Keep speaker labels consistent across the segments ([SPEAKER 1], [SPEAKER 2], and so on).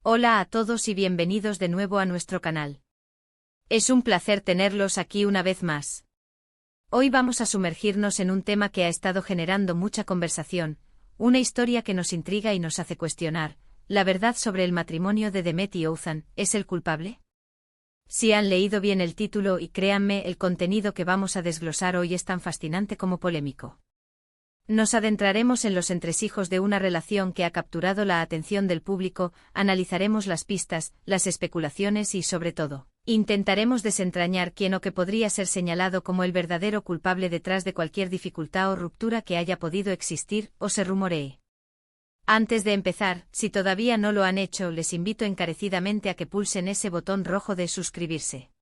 [SPEAKER 1] Hola a todos y bienvenidos de nuevo a nuestro canal. Es un placer tenerlos aquí una vez más. Hoy vamos a sumergirnos en un tema que ha estado generando mucha conversación, una historia que nos intriga y nos hace cuestionar, ¿la verdad sobre el matrimonio de Demet y Ozan es el culpable? Si han leído bien el título y créanme, el contenido que vamos a desglosar hoy es tan fascinante como polémico. Nos adentraremos en los entresijos de una relación que ha capturado la atención del público, analizaremos las pistas, las especulaciones y, sobre todo, intentaremos desentrañar quién o qué podría ser señalado como el verdadero culpable detrás de cualquier dificultad o ruptura que haya podido existir o se rumoree. Antes de empezar, si todavía no lo han hecho, les invito encarecidamente a que pulsen ese botón rojo de suscribirse.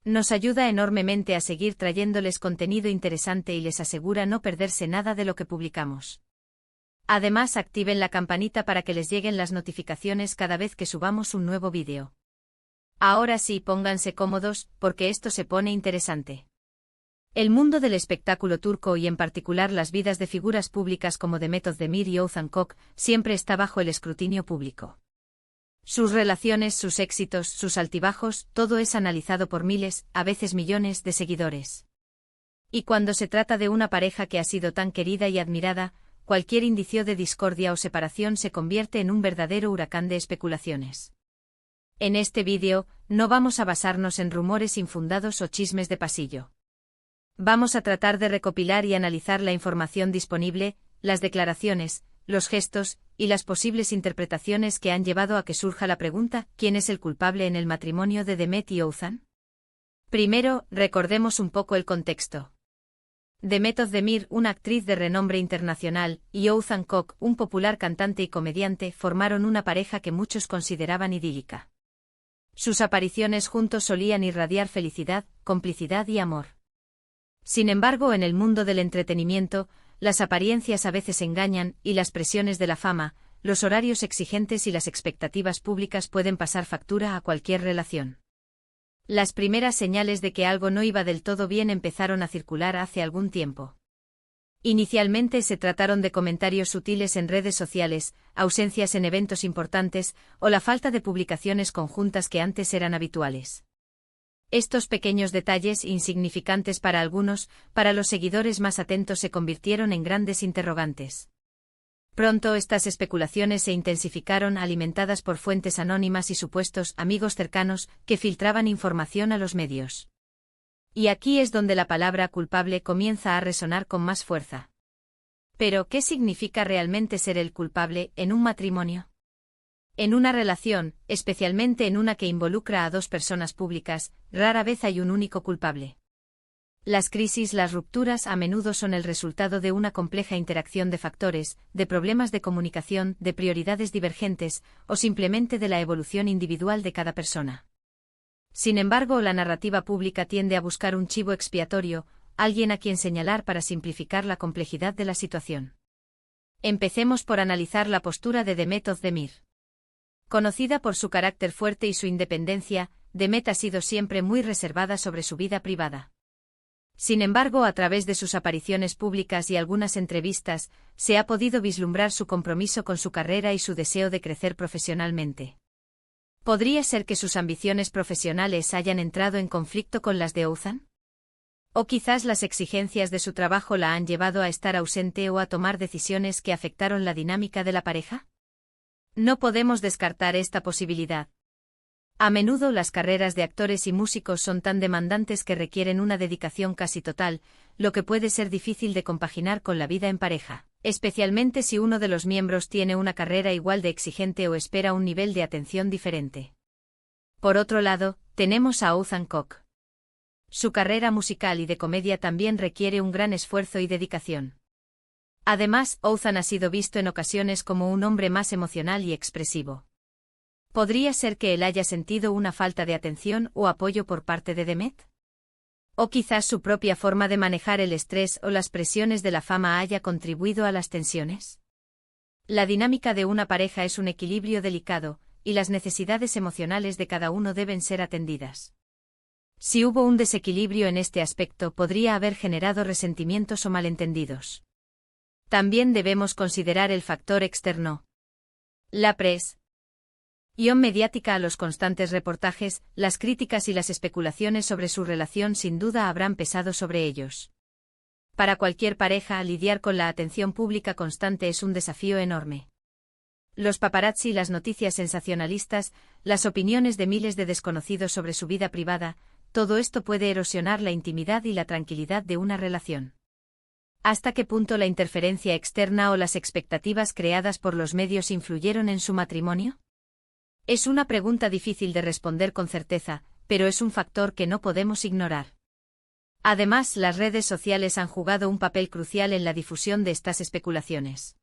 [SPEAKER 1] Nos ayuda enormemente a seguir trayéndoles contenido interesante y les asegura no perderse nada de lo que publicamos. Además, activen la campanita para que les lleguen las notificaciones cada vez que subamos un nuevo vídeo. Ahora sí, pónganse cómodos, porque esto se pone interesante. El mundo del espectáculo turco y en particular las vidas de figuras públicas como Demet Özdemir y Ozan Koç siempre está bajo el escrutinio público. Sus relaciones, sus éxitos, sus altibajos, todo es analizado por miles, a veces millones, de seguidores. Y cuando se trata de una pareja que ha sido tan querida y admirada, cualquier indicio de discordia o separación se convierte en un verdadero huracán de especulaciones. En este vídeo, no vamos a basarnos en rumores infundados o chismes de pasillo. Vamos a tratar de recopilar y analizar la información disponible, las declaraciones, los gestos y las posibles interpretaciones que han llevado a que surja la pregunta: ¿quién es el culpable en el matrimonio de Demet y Ozan? Primero, recordemos un poco el contexto. Demet Özdemir, una actriz de renombre internacional, y Ozan Koç, un popular cantante y comediante, formaron una pareja que muchos consideraban idílica. Sus apariciones juntos solían irradiar felicidad, complicidad y amor. Sin embargo, en el mundo del entretenimiento, las apariencias a veces engañan, y las presiones de la fama, los horarios exigentes y las expectativas públicas pueden pasar factura a cualquier relación. Las primeras señales de que algo no iba del todo bien empezaron a circular hace algún tiempo. Inicialmente se trataron de comentarios sutiles en redes sociales, ausencias en eventos importantes, o la falta de publicaciones conjuntas que antes eran habituales. Estos pequeños detalles, insignificantes para algunos, para los seguidores más atentos se convirtieron en grandes interrogantes. Pronto estas especulaciones se intensificaron, alimentadas por fuentes anónimas y supuestos amigos cercanos que filtraban información a los medios. Y aquí es donde la palabra culpable comienza a resonar con más fuerza. Pero, ¿qué significa realmente ser el culpable en un matrimonio? En una relación, especialmente en una que involucra a dos personas públicas, rara vez hay un único culpable. Las crisis, las rupturas a menudo son el resultado de una compleja interacción de factores, de problemas de comunicación, de prioridades divergentes, o simplemente de la evolución individual de cada persona. Sin embargo, la narrativa pública tiende a buscar un chivo expiatorio, alguien a quien señalar para simplificar la complejidad de la situación. Empecemos por analizar la postura de Demet Özdemir. Conocida por su carácter fuerte y su independencia, Demet ha sido siempre muy reservada sobre su vida privada. Sin embargo, a través de sus apariciones públicas y algunas entrevistas, se ha podido vislumbrar su compromiso con su carrera y su deseo de crecer profesionalmente. ¿Podría ser que sus ambiciones profesionales hayan entrado en conflicto con las de Ozan? ¿O quizás las exigencias de su trabajo la han llevado a estar ausente o a tomar decisiones que afectaron la dinámica de la pareja? No podemos descartar esta posibilidad. A menudo las carreras de actores y músicos son tan demandantes que requieren una dedicación casi total, lo que puede ser difícil de compaginar con la vida en pareja, especialmente si uno de los miembros tiene una carrera igual de exigente o espera un nivel de atención diferente. Por otro lado, tenemos a Ozan Koç. Su carrera musical y de comedia también requiere un gran esfuerzo y dedicación. Además, Ozan ha sido visto en ocasiones como un hombre más emocional y expresivo. ¿Podría ser que él haya sentido una falta de atención o apoyo por parte de Demet? ¿O quizás su propia forma de manejar el estrés o las presiones de la fama haya contribuido a las tensiones? La dinámica de una pareja es un equilibrio delicado, y las necesidades emocionales de cada uno deben ser atendidas. Si hubo un desequilibrio en este aspecto, podría haber generado resentimientos o malentendidos. También debemos considerar el factor externo. La prensa. Mediática. A los constantes reportajes, las críticas y las especulaciones sobre su relación sin duda habrán pesado sobre ellos. Para cualquier pareja, lidiar con la atención pública constante es un desafío enorme. Los paparazzi, las noticias sensacionalistas, las opiniones de miles de desconocidos sobre su vida privada, todo esto puede erosionar la intimidad y la tranquilidad de una relación. ¿Hasta qué punto la interferencia externa o las expectativas creadas por los medios influyeron en su matrimonio? Es una pregunta difícil de responder con certeza, pero es un factor que no podemos ignorar. Además, las redes sociales han jugado un papel crucial en la difusión de estas especulaciones.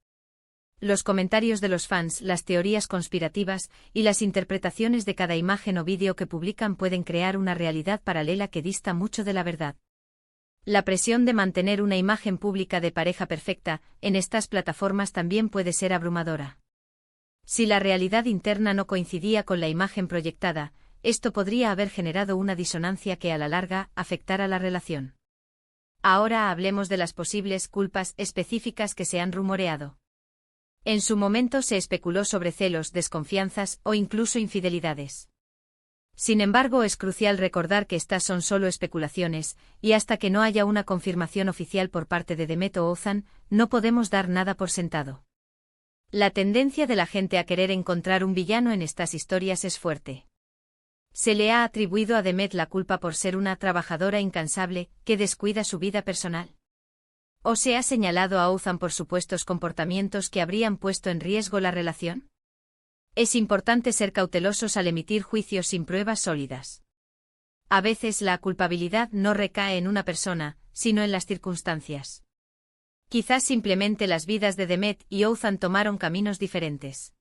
[SPEAKER 1] Los comentarios de los fans, las teorías conspirativas y las interpretaciones de cada imagen o vídeo que publican pueden crear una realidad paralela que dista mucho de la verdad. La presión de mantener una imagen pública de pareja perfecta en estas plataformas también puede ser abrumadora. Si la realidad interna no coincidía con la imagen proyectada, esto podría haber generado una disonancia que a la larga afectara la relación. Ahora hablemos de las posibles culpas específicas que se han rumoreado. En su momento se especuló sobre celos, desconfianzas o incluso infidelidades. Sin embargo, es crucial recordar que estas son solo especulaciones, y hasta que no haya una confirmación oficial por parte de Demet o Ozan, no podemos dar nada por sentado. La tendencia de la gente a querer encontrar un villano en estas historias es fuerte. Se le ha atribuido a Demet la culpa por ser una trabajadora incansable que descuida su vida personal. ¿O se ha señalado a Ozan por supuestos comportamientos que habrían puesto en riesgo la relación? Es importante ser cautelosos al emitir juicios sin pruebas sólidas. A veces la culpabilidad no recae en una persona, sino en las circunstancias. Quizás simplemente las vidas de Demet y Ozan tomaron caminos diferentes.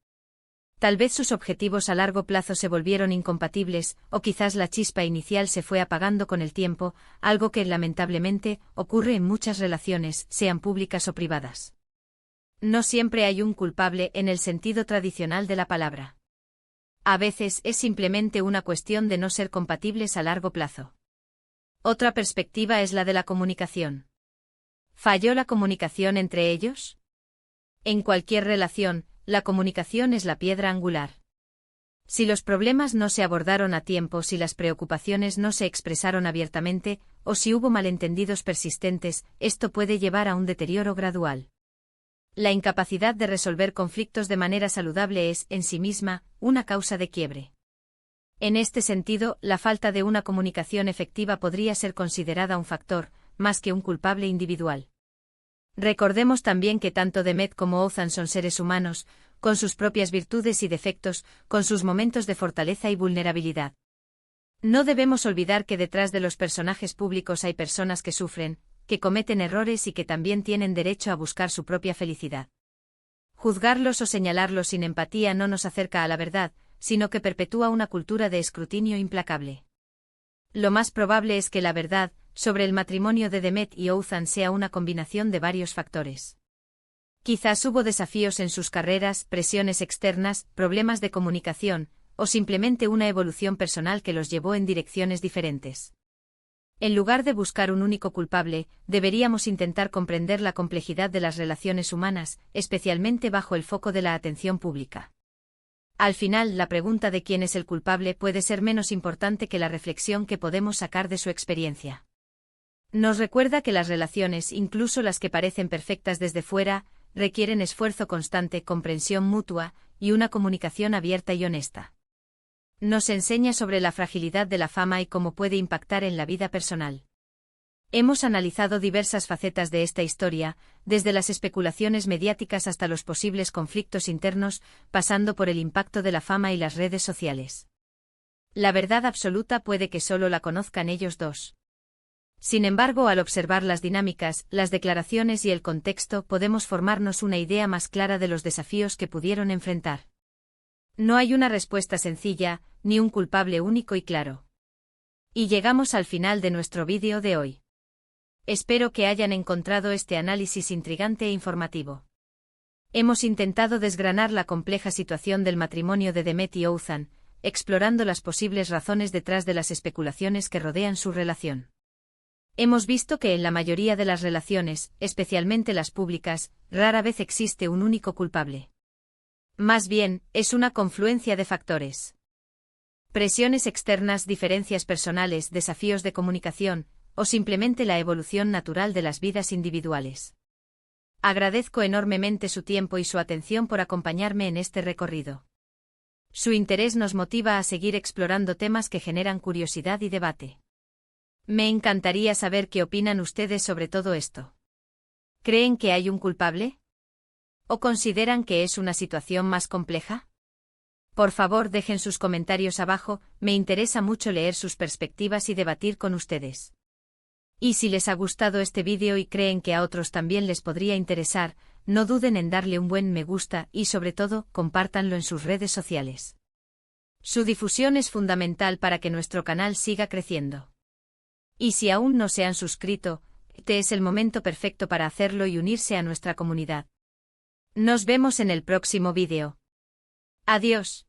[SPEAKER 1] Tal vez sus objetivos a largo plazo se volvieron incompatibles, o quizás la chispa inicial se fue apagando con el tiempo, algo que lamentablemente ocurre en muchas relaciones, sean públicas o privadas. No siempre hay un culpable en el sentido tradicional de la palabra. A veces es simplemente una cuestión de no ser compatibles a largo plazo. Otra perspectiva es la de la comunicación. ¿Falló la comunicación entre ellos? En cualquier relación, la comunicación es la piedra angular. Si los problemas no se abordaron a tiempo, si las preocupaciones no se expresaron abiertamente, o si hubo malentendidos persistentes, esto puede llevar a un deterioro gradual. La incapacidad de resolver conflictos de manera saludable es, en sí misma, una causa de quiebre. En este sentido, la falta de una comunicación efectiva podría ser considerada un factor, más que un culpable individual. Recordemos también que tanto Demet como Ozan son seres humanos, con sus propias virtudes y defectos, con sus momentos de fortaleza y vulnerabilidad. No debemos olvidar que detrás de los personajes públicos hay personas que sufren, que cometen errores y que también tienen derecho a buscar su propia felicidad. Juzgarlos o señalarlos sin empatía no nos acerca a la verdad, sino que perpetúa una cultura de escrutinio implacable. Lo más probable es que la verdad sobre el matrimonio de Demet y Ozan sea una combinación de varios factores. Quizás hubo desafíos en sus carreras, presiones externas, problemas de comunicación, o simplemente una evolución personal que los llevó en direcciones diferentes. En lugar de buscar un único culpable, deberíamos intentar comprender la complejidad de las relaciones humanas, especialmente bajo el foco de la atención pública. Al final, la pregunta de quién es el culpable puede ser menos importante que la reflexión que podemos sacar de su experiencia. Nos recuerda que las relaciones, incluso las que parecen perfectas desde fuera, requieren esfuerzo constante, comprensión mutua y una comunicación abierta y honesta. Nos enseña sobre la fragilidad de la fama y cómo puede impactar en la vida personal. Hemos analizado diversas facetas de esta historia, desde las especulaciones mediáticas hasta los posibles conflictos internos, pasando por el impacto de la fama y las redes sociales. La verdad absoluta puede que solo la conozcan ellos dos. Sin embargo, al observar las dinámicas, las declaraciones y el contexto, podemos formarnos una idea más clara de los desafíos que pudieron enfrentar. No hay una respuesta sencilla, ni un culpable único y claro. Y llegamos al final de nuestro vídeo de hoy. Espero que hayan encontrado este análisis intrigante e informativo. Hemos intentado desgranar la compleja situación del matrimonio de Demet y Ozan, explorando las posibles razones detrás de las especulaciones que rodean su relación. Hemos visto que en la mayoría de las relaciones, especialmente las públicas, rara vez existe un único culpable. Más bien, es una confluencia de factores. Presiones externas, diferencias personales, desafíos de comunicación, o simplemente la evolución natural de las vidas individuales. Agradezco enormemente su tiempo y su atención por acompañarme en este recorrido. Su interés nos motiva a seguir explorando temas que generan curiosidad y debate. Me encantaría saber qué opinan ustedes sobre todo esto. ¿Creen que hay un culpable? ¿O consideran que es una situación más compleja? Por favor, dejen sus comentarios abajo, me interesa mucho leer sus perspectivas y debatir con ustedes. Y si les ha gustado este vídeo y creen que a otros también les podría interesar, no duden en darle un buen me gusta y sobre todo, compártanlo en sus redes sociales. Su difusión es fundamental para que nuestro canal siga creciendo. Y si aún no se han suscrito, este es el momento perfecto para hacerlo y unirse a nuestra comunidad. Nos vemos en el próximo vídeo. Adiós.